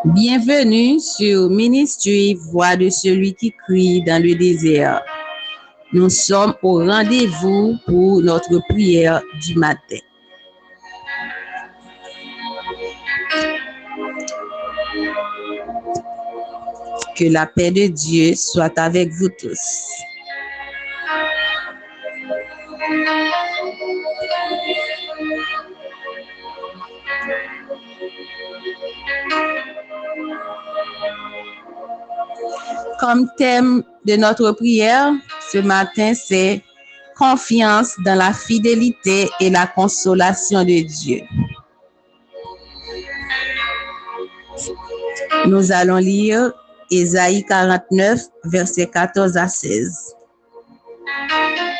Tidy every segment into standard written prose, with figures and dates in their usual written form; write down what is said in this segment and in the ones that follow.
Bienvenue sur Ministry Voix de celui qui crie dans le désert. Nous sommes au rendez-vous pour notre prière du matin. Que la paix de Dieu soit avec vous tous. Comme thème de notre prière, ce matin, c'est confiance dans la fidélité et la consolation de Dieu. Nous allons lire Ésaïe 49, versets 14 à 16.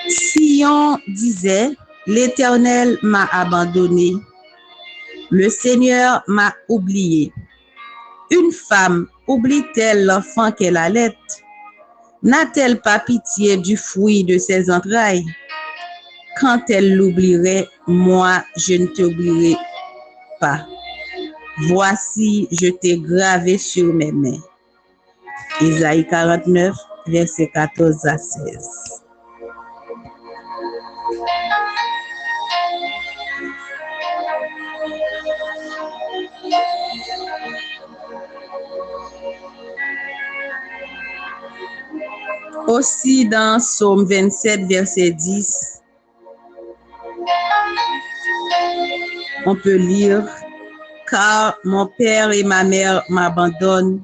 Sion disait, l'Éternel m'a abandonné, le Seigneur m'a oublié. Une femme oublie-t-elle l'enfant qu'elle allait? N'a-t-elle pas pitié du fruit de ses entrailles? Quand elle l'oublierait, moi, je ne t'oublierai pas. Voici, je t'ai gravé sur mes mains. Ésaïe 49, versets 14 à 16. Aussi dans Psaume 27, verset 10, on peut lire « Car mon père et ma mère m'abandonnent,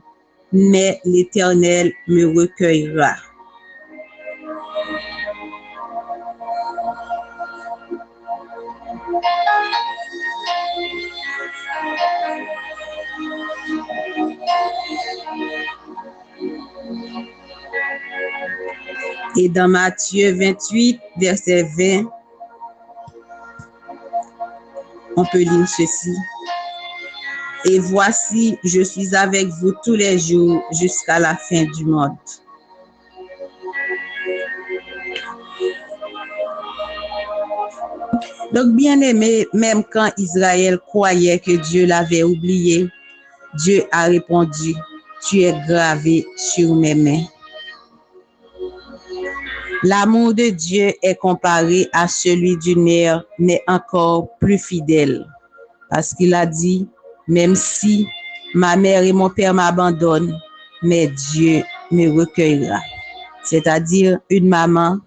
mais l'Éternel me recueillera. » Et dans Matthieu 28, verset 20, on peut lire ceci. Et voici, je suis avec vous tous les jours jusqu'à la fin du monde. Donc, bien aimé, même quand Israël croyait que Dieu l'avait oublié, Dieu a répondu, tu es gravé sur mes mains. L'amour de Dieu est comparé à celui du nerf, mais encore plus fidèle. Parce qu'il a dit, même si ma mère et mon père m'abandonnent, mais Dieu me recueillera. C'est-à-dire une maman,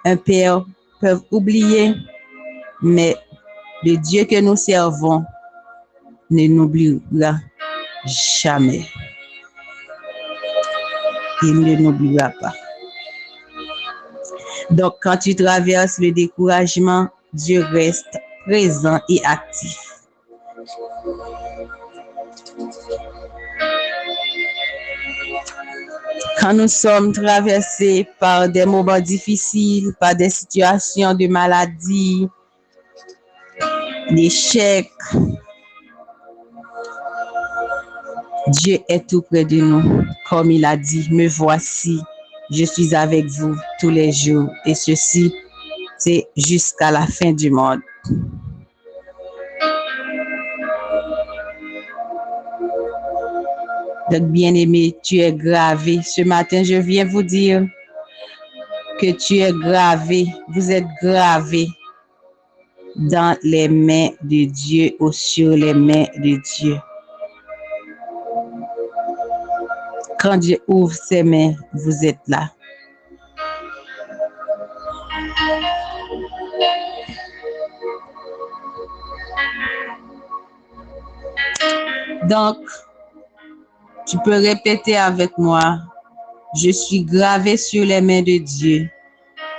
un père peuvent oublier, mais le Dieu que nous servons ne nous oubliera jamais. Il ne nous oubliera pas. Donc, quand tu traverses le découragement, Dieu reste présent et actif. Quand nous sommes traversés par des moments difficiles, par des situations de maladie, d'échecs, Dieu est tout près de nous. Comme il a dit, me voici, je suis avec vous tous les jours. Et ceci, c'est jusqu'à la fin du monde. Donc, bien-aimé, tu es gravé. Ce matin, je viens vous dire que tu es gravé. Vous êtes gravé dans les mains de Dieu ou sur les mains de Dieu. Quand Dieu ouvre ses mains, vous êtes là. Donc, tu peux répéter avec moi. Je suis gravé sur les mains de Dieu.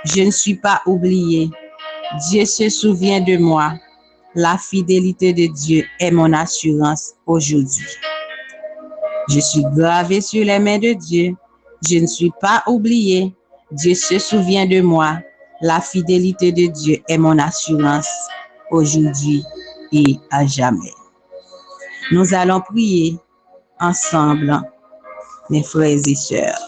Je ne suis pas oublié. Dieu se souvient de moi. La fidélité de Dieu est mon assurance aujourd'hui. Je suis gravé sur les mains de Dieu. Je ne suis pas oublié. Dieu se souvient de moi. La fidélité de Dieu est mon assurance aujourd'hui et à jamais. Nous allons prier ensemble, mes frères et sœurs.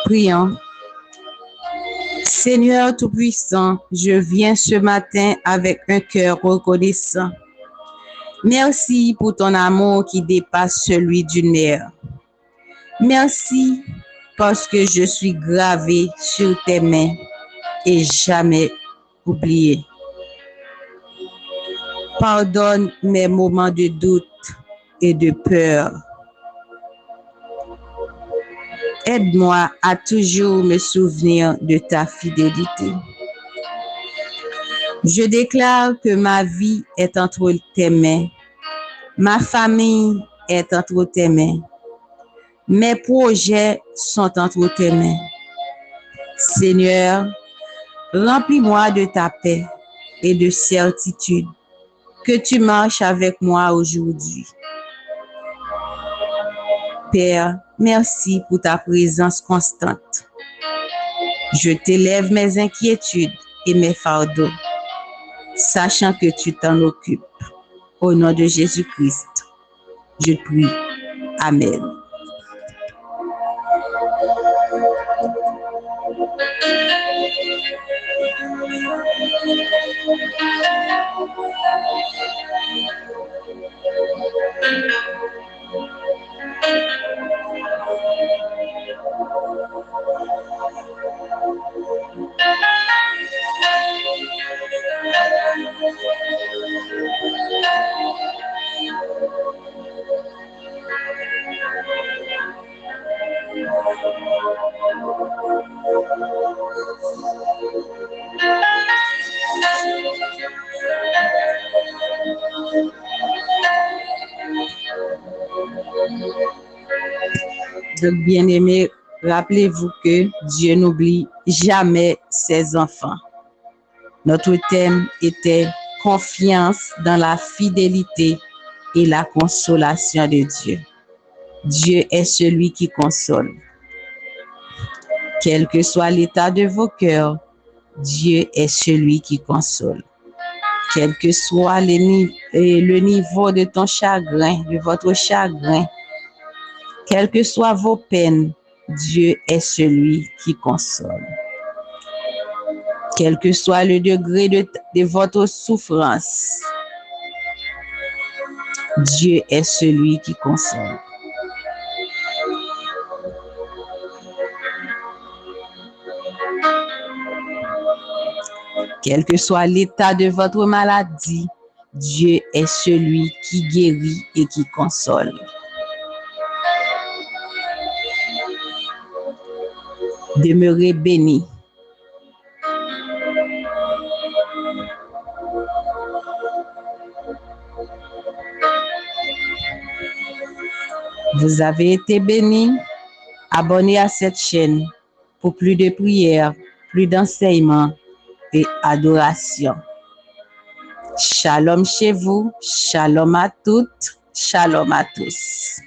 Prions. Seigneur Tout-Puissant, je viens ce matin avec un cœur reconnaissant. Merci pour ton amour qui dépasse celui d'une mère. Merci parce que je suis gravé sur tes mains et jamais oublié. Pardonne mes moments de doute et de peur. Aide-moi à toujours me souvenir de ta fidélité. Je déclare que ma vie est entre tes mains. Ma famille est entre tes mains. Mes projets sont entre tes mains. Seigneur, remplis-moi de ta paix et de certitude que tu marches avec moi aujourd'hui. Père, merci pour ta présence constante. Je t'élève mes inquiétudes et mes fardeaux, sachant que tu t'en occupes. Au nom de Jésus-Christ, je prie. Amen. Donc, bien-aimés, rappelez-vous que Dieu n'oublie jamais ses enfants. Notre thème était confiance dans la fidélité et la consolation de Dieu. Dieu est celui qui console. Quel que soit l'état de vos cœurs, Dieu est celui qui console. Quel que soit le niveau de ton chagrin, de votre chagrin, quelles que soient vos peines, Dieu est celui qui console. Quel que soit le degré de votre souffrance, Dieu est celui qui console. Quel que soit l'état de votre maladie, Dieu est celui qui guérit et qui console. Demeurez bénis. Vous avez été bénis. Abonnez à cette chaîne pour plus de prières, plus d'enseignements et adoration. Shalom chez vous, shalom à toutes, shalom à tous.